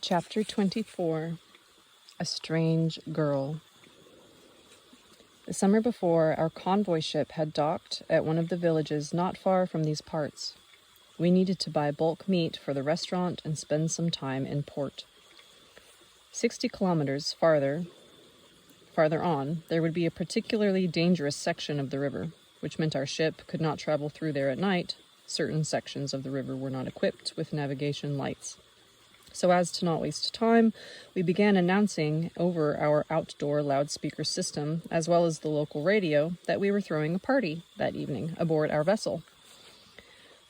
Chapter 24, A Strange Girl. The summer before, our convoy ship had docked at one of the villages not far from these parts. We needed to buy bulk meat for the restaurant and spend some time in port. 60 kilometers farther on, there would be a particularly dangerous section of the river, which meant our ship could not travel through there at night. Certain sections of the river were not equipped with navigation lights. So as to not waste time, we began announcing over our outdoor loudspeaker system, as well as the local radio, that we were throwing a party that evening aboard our vessel.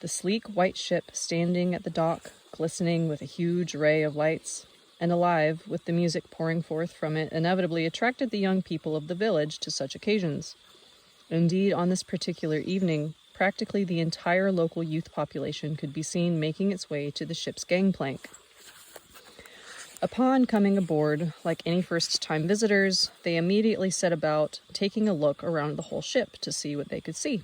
The sleek white ship standing at the dock, glistening with a huge array of lights, and alive with the music pouring forth from it, inevitably attracted the young people of the village to such occasions. Indeed, on this particular evening, practically the entire local youth population could be seen making its way to the ship's gangplank. Upon coming aboard, like any first-time visitors, they immediately set about taking a look around the whole ship to see what they could see.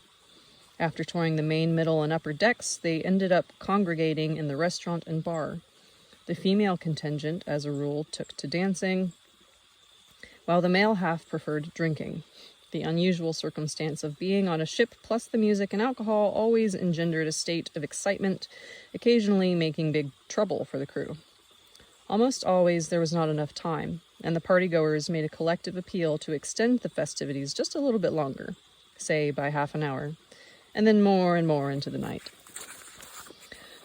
After touring the main, middle, and upper decks, they ended up congregating in the restaurant and bar. The female contingent, as a rule, took to dancing, while the male half preferred drinking. The unusual circumstance of being on a ship plus the music and alcohol always engendered a state of excitement, occasionally making big trouble for the crew. Almost always there was not enough time, and the partygoers made a collective appeal to extend the festivities just a little bit longer, say by half an hour, and then more and more into the night.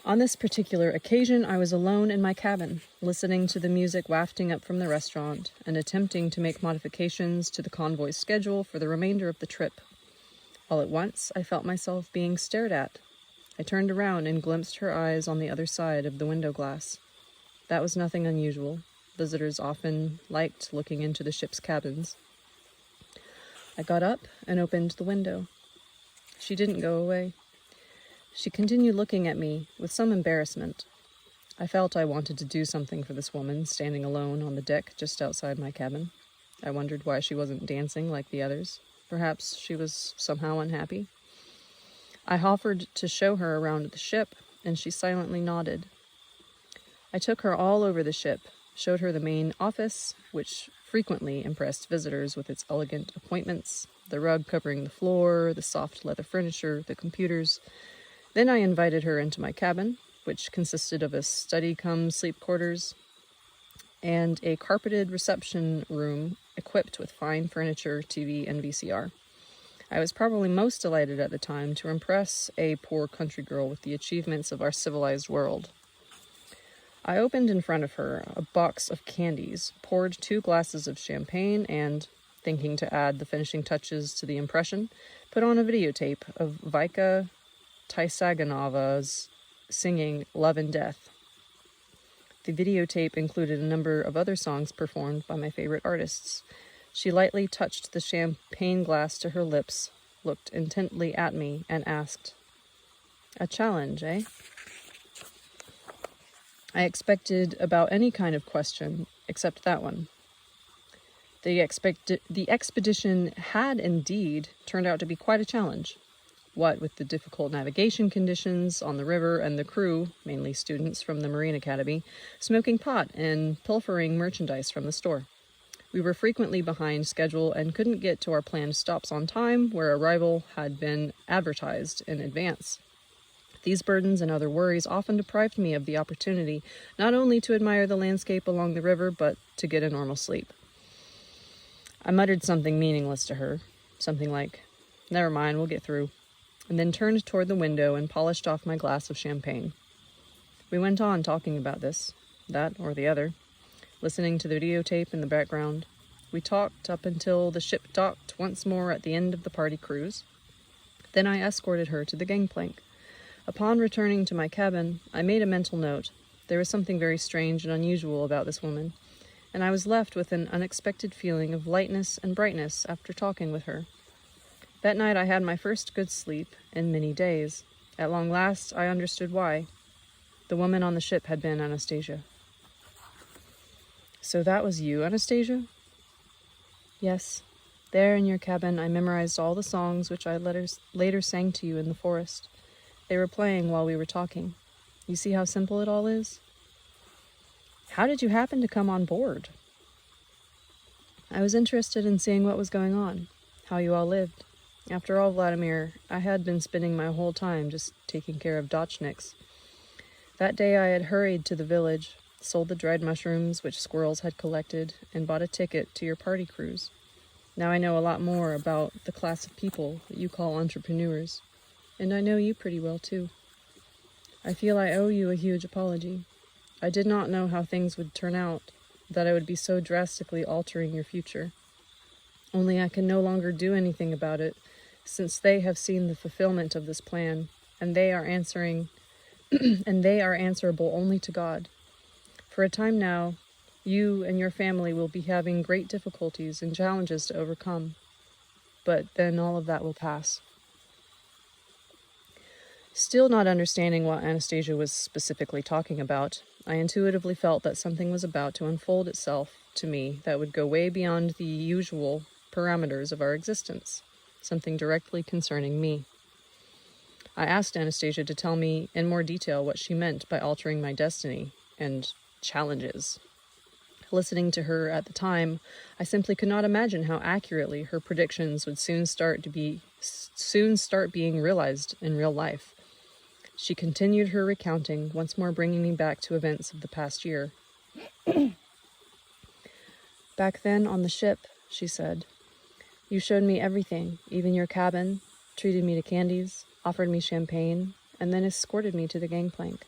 On this particular occasion, I was alone in my cabin, listening to the music wafting up from the restaurant and attempting to make modifications to the convoy's schedule for the remainder of the trip. All at once, I felt myself being stared at. I turned around and glimpsed her eyes on the other side of the window glass. That was nothing unusual. Visitors often liked looking into the ship's cabins. I got up and opened the window. She didn't go away. She continued looking at me with some embarrassment. I felt I wanted to do something for this woman standing alone on the deck just outside my cabin. I wondered why she wasn't dancing like the others. Perhaps she was somehow unhappy. I offered to show her around the ship, and she silently nodded. I took her all over the ship, showed her the main office, which frequently impressed visitors with its elegant appointments, the rug covering the floor, the soft leather furniture, the computers. Then I invited her into my cabin, which consisted of a study-cum-sleep quarters and a carpeted reception room equipped with fine furniture, TV, and VCR. I was probably most delighted at the time to impress a poor country girl with the achievements of our civilized world. I opened in front of her a box of candies, poured 2 glasses of champagne, and, thinking to add the finishing touches to the impression, put on a videotape of Vika Taisagonova's singing Love and Death. The videotape included a number of other songs performed by my favorite artists. She lightly touched the champagne glass to her lips, looked intently at me, and asked, "A challenge, eh?" I expected about any kind of question, except that one. The expedition had indeed turned out to be quite a challenge. What with the difficult navigation conditions on the river and the crew, mainly students from the Marine Academy, smoking pot and pilfering merchandise from the store. We were frequently behind schedule and couldn't get to our planned stops on time, where arrival had been advertised in advance. These burdens and other worries often deprived me of the opportunity not only to admire the landscape along the river, but to get a normal sleep. I muttered something meaningless to her, something like, "Never mind, we'll get through," and then turned toward the window and polished off my glass of champagne. We went on talking about this, that, or the other, listening to the videotape in the background. We talked up until the ship docked once more at the end of the party cruise. Then I escorted her to the gangplank. Upon returning to my cabin, I made a mental note. There was something very strange and unusual about this woman, and I was left with an unexpected feeling of lightness and brightness after talking with her. That night I had my first good sleep in many days. At long last, I understood why. The woman on the ship had been Anastasia. "So that was you, Anastasia?" "Yes. There in your cabin, I memorized all the songs which I later sang to you in the forest. They were playing while we were talking. You see how simple it all is?" How did you happen to come on board? I was interested in seeing what was going on, how you all lived. After all, Vladimir, I had been spending my whole time just taking care of Dachniks. That day I had hurried to the village, sold the dried mushrooms which squirrels had collected, and bought a ticket to your party cruise. Now I know a lot more about the class of people that you call entrepreneurs, and I know you pretty well too. I feel I owe you a huge apology. I did not know how things would turn out, that I would be so drastically altering your future. Only I can no longer do anything about it, since they have seen the fulfillment of this plan, and they are answerable only to God. For a time now, you and your family will be having great difficulties and challenges to overcome, but then all of that will pass. Still not understanding what Anastasia was specifically talking about, I intuitively felt that something was about to unfold itself to me that would go way beyond the usual parameters of our existence, something directly concerning me. I asked Anastasia to tell me in more detail what she meant by altering my destiny and challenges. Listening to her at the time, I simply could not imagine how accurately her predictions would soon start being realized in real life. She continued her recounting, once more bringing me back to events of the past year. Back then, on the ship, she said, you showed me everything, even your cabin, treated me to candies, offered me champagne, and then escorted me to the gangplank.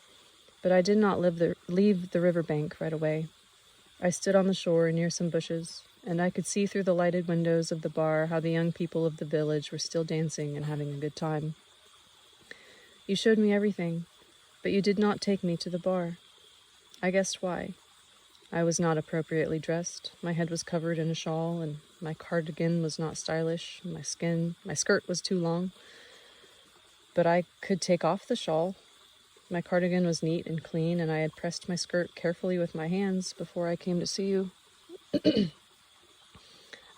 But I did not leave the riverbank right away. I stood on the shore near some bushes, and I could see through the lighted windows of the bar how the young people of the village were still dancing and having a good time. You showed me everything, but you did not take me to the bar. I guessed why. I was not appropriately dressed, my head was covered in a shawl, and my cardigan was not stylish, my skirt was too long. But I could take off the shawl. My cardigan was neat and clean, and I had pressed my skirt carefully with my hands before I came to see you.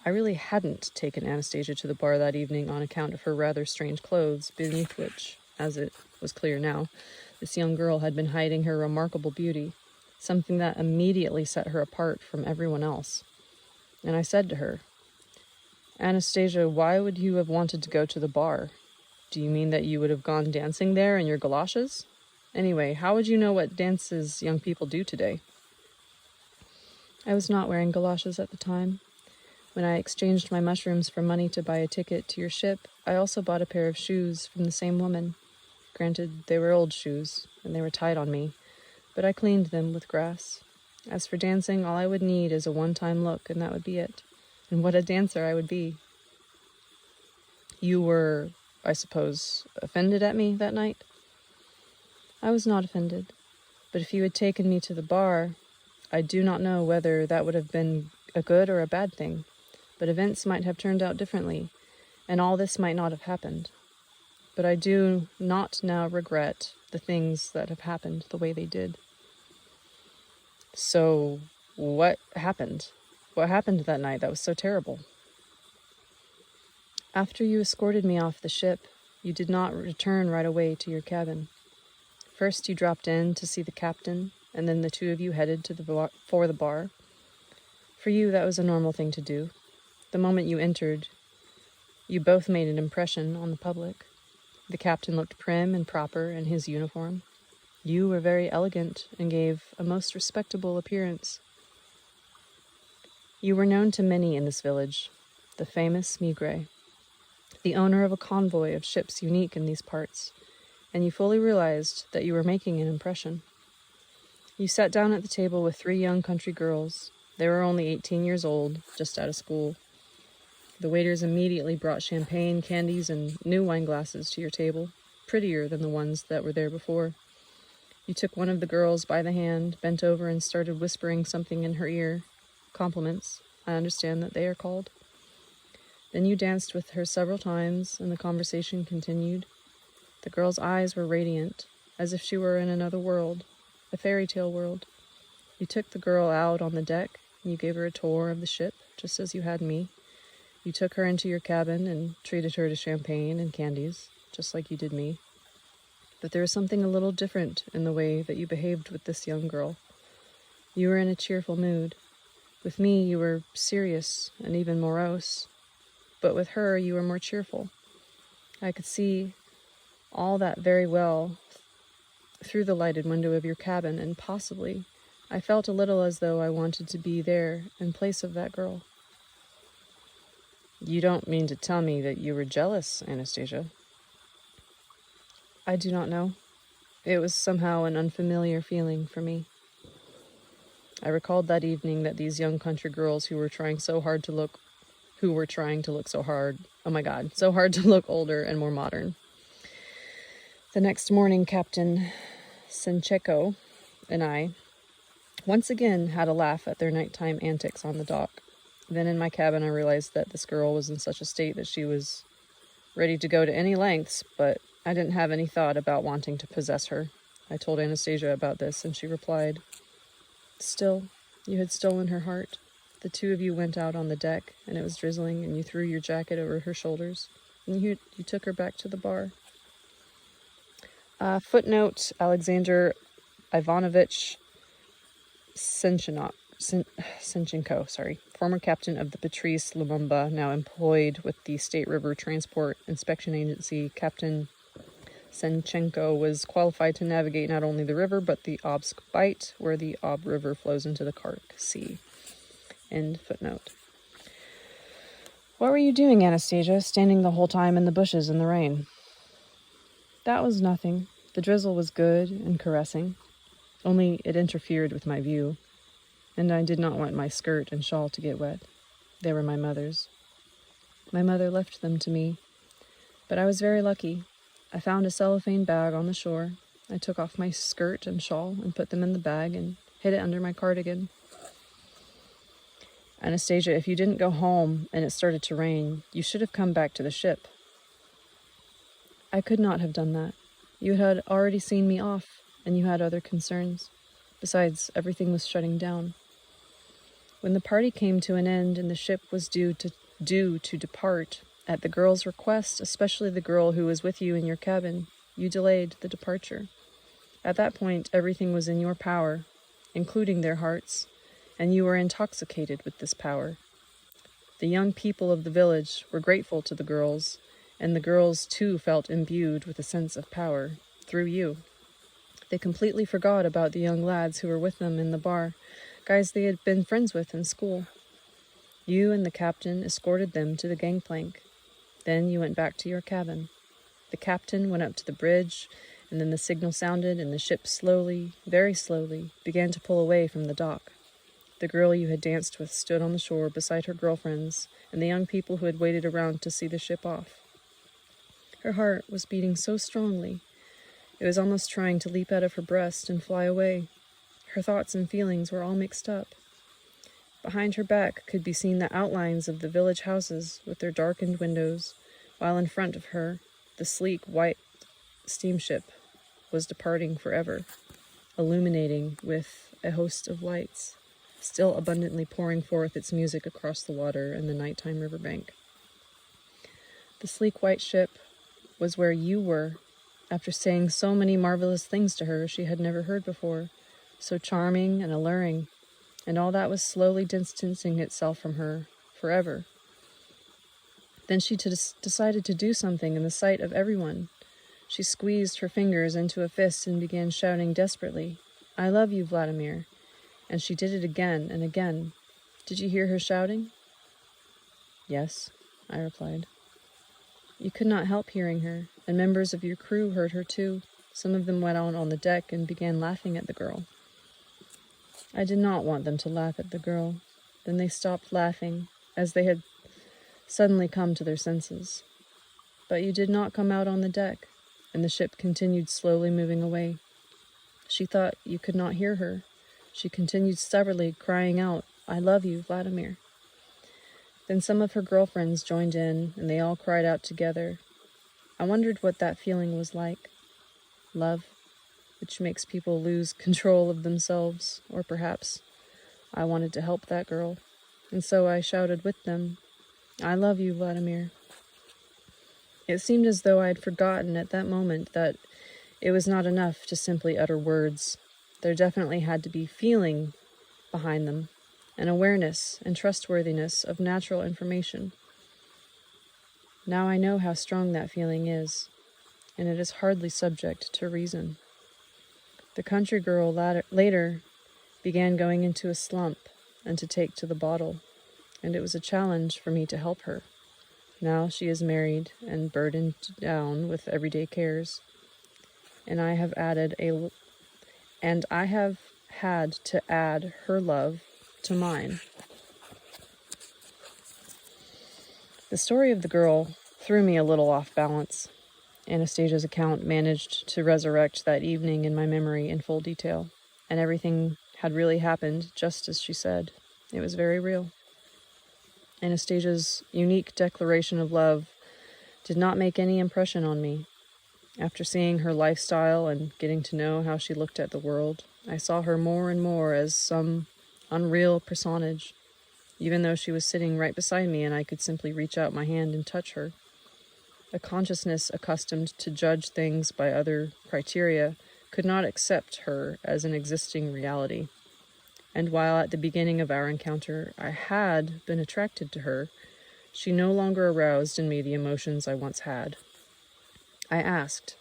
I really hadn't taken Anastasia to the bar that evening on account of her rather strange clothes, beneath which, as it was clear now, this young girl had been hiding her remarkable beauty, something that immediately set her apart from everyone else. And I said to her, Anastasia, why would you have wanted to go to the bar? Do you mean that you would have gone dancing there in your galoshes? Anyway, how would you know what dances young people do today? I was not wearing galoshes at the time. When I exchanged my mushrooms for money to buy a ticket to your ship, I also bought a pair of shoes from the same woman. Granted, they were old shoes, and they were tied on me, but I cleaned them with grass. As for dancing, all I would need is a one-time look, and that would be it. And what a dancer I would be. You were, I suppose, offended at me that night? I was not offended, but if you had taken me to the bar, I do not know whether that would have been a good or a bad thing, but events might have turned out differently, and all this might not have happened. But I do not now regret the things that have happened the way they did. So, what happened? What happened that night that was so terrible? After you escorted me off the ship, you did not return right away to your cabin. First you dropped in to see the captain, and then the two of you headed to for the bar. For you, that was a normal thing to do. The moment you entered, you both made an impression on the public. The captain looked prim and proper in his uniform. You were very elegant and gave a most respectable appearance. You were known to many in this village, the famous Megré, the owner of a convoy of ships unique in these parts, and you fully realized that you were making an impression. You sat down at the table with 3 young country girls. They were only 18 years old, just out of school. The waiters immediately brought champagne, candies, and new wine glasses to your table, prettier than the ones that were there before. You took one of the girls by the hand, bent over, and started whispering something in her ear. Compliments, I understand that they are called. Then you danced with her several times, and the conversation continued. The girl's eyes were radiant, as if she were in another world, a fairy tale world. You took the girl out on the deck, and you gave her a tour of the ship, just as you had me. You took her into your cabin and treated her to champagne and candies, just like you did me. But there was something a little different in the way that you behaved with this young girl. You were in a cheerful mood. With me, you were serious and even morose. But with her, you were more cheerful. I could see all that very well through the lighted window of your cabin, and possibly I felt a little as though I wanted to be there in place of that girl. You don't mean to tell me that you were jealous, Anastasia? I do not know. It was somehow an unfamiliar feeling for me. I recalled that evening that these young country girls who were trying to look so hard, oh my God, so hard to look older and more modern. The next morning, Captain Senchenko and I once again had a laugh at their nighttime antics on the dock. Then in my cabin, I realized that this girl was in such a state that she was ready to go to any lengths, but I didn't have any thought about wanting to possess her. I told Anastasia about this, and she replied, "Still, you had stolen her heart. The two of you went out on the deck, and it was drizzling, and you threw your jacket over her shoulders, and you took her back to the bar." Footnote, Alexander Ivanovich Senchenko, former captain of the Patrice Lumumba, now employed with the State River Transport Inspection Agency. Captain Senchenko was qualified to navigate not only the river, but the Obsk Bight, where the Ob River flows into the Kark Sea. End footnote. What were you doing, Anastasia, standing the whole time in the bushes in the rain? That was nothing. The drizzle was good and caressing, only it interfered with my view, and I did not want my skirt and shawl to get wet. They were my mother's. My mother left them to me, but I was very lucky. I found a cellophane bag on the shore. I took off my skirt and shawl and put them in the bag and hid it under my cardigan. Anastasia, if you didn't go home and it started to rain, you should have come back to the ship. I could not have done that. You had already seen me off, and you had other concerns. Besides, everything was shutting down. When the party came to an end and the ship was due to depart, at the girl's request, especially the girl who was with you in your cabin, you delayed the departure. At that point, everything was in your power, including their hearts, and you were intoxicated with this power. The young people of the village were grateful to the girls, and the girls too felt imbued with a sense of power through you. They completely forgot about the young lads who were with them in the bar, guys they had been friends with in school. You and the captain escorted them to the gangplank. Then you went back to your cabin. The captain went up to the bridge, and then the signal sounded, and the ship slowly, very slowly, began to pull away from the dock. The girl you had danced with stood on the shore beside her girlfriends and the young people who had waited around to see the ship off. Her heart was beating so strongly, it was almost trying to leap out of her breast and fly away. Her thoughts and feelings were all mixed up. Behind her back could be seen the outlines of the village houses with their darkened windows, while in front of her, the sleek white steamship was departing forever, illuminating with a host of lights, still abundantly pouring forth its music across the water and the nighttime riverbank. The sleek white ship was where you were, after saying so many marvelous things to her she had never heard before, so charming and alluring, and all that was slowly distancing itself from her forever. Then she decided to do something in the sight of everyone. She squeezed her fingers into a fist and began shouting desperately, "I love you, Vladimir." And she did it again and again. Did you hear her shouting? Yes, I replied. You could not help hearing her, and members of your crew heard her too. Some of them went out on the deck and began laughing at the girl. I did not want them to laugh at the girl. Then they stopped laughing, as they had suddenly come to their senses. But you did not come out on the deck, and the ship continued slowly moving away. She thought you could not hear her. She continued stubbornly crying out, "I love you, Vladimir." Then some of her girlfriends joined in, and they all cried out together. I wondered what that feeling was like. Love, which makes people lose control of themselves, or perhaps I wanted to help that girl, and so I shouted with them, "I love you, Vladimir." It seemed as though I had forgotten at that moment that it was not enough to simply utter words. There definitely had to be feeling behind them, an awareness and trustworthiness of natural information. Now I know how strong that feeling is, and it is hardly subject to reason. The country girl later began going into a slump and to take to the bottle, and it was a challenge for me to help her. Now she is married and burdened down with everyday cares, and I have had to add her love to mine. The story of the girl threw me a little off balance. Anastasia's account managed to resurrect that evening in my memory in full detail, and everything had really happened just as she said. It was very real. Anastasia's unique declaration of love did not make any impression on me. After seeing her lifestyle and getting to know how she looked at the world, I saw her more and more as some unreal personage, even though she was sitting right beside me and I could simply reach out my hand and touch her. A consciousness accustomed to judge things by other criteria could not accept her as an existing reality. And while at the beginning of our encounter I had been attracted to her, she no longer aroused in me the emotions I once had. I asked,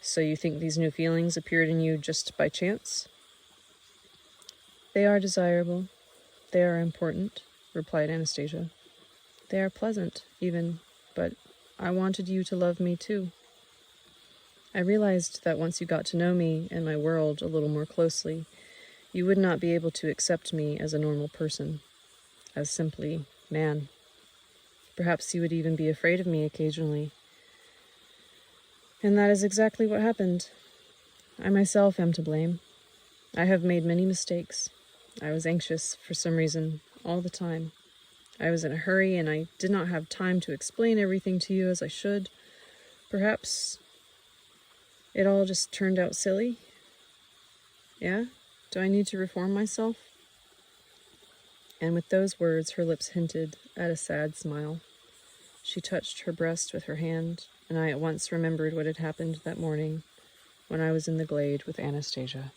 "So you think these new feelings appeared in you just by chance?" "They are desirable. They are important," replied Anastasia. "They are pleasant, even, but I wanted you to love me too. I realized that once you got to know me and my world a little more closely, you would not be able to accept me as a normal person, as simply man. Perhaps you would even be afraid of me occasionally. And that is exactly what happened. I myself am to blame. I have made many mistakes. I was anxious for some reason all the time. I was in a hurry and I did not have time to explain everything to you as I should. Perhaps it all just turned out silly. Yeah? Do I need to reform myself?" And with those words, her lips hinted at a sad smile. She touched her breast with her hand, and I at once remembered what had happened that morning when I was in the glade with Anastasia.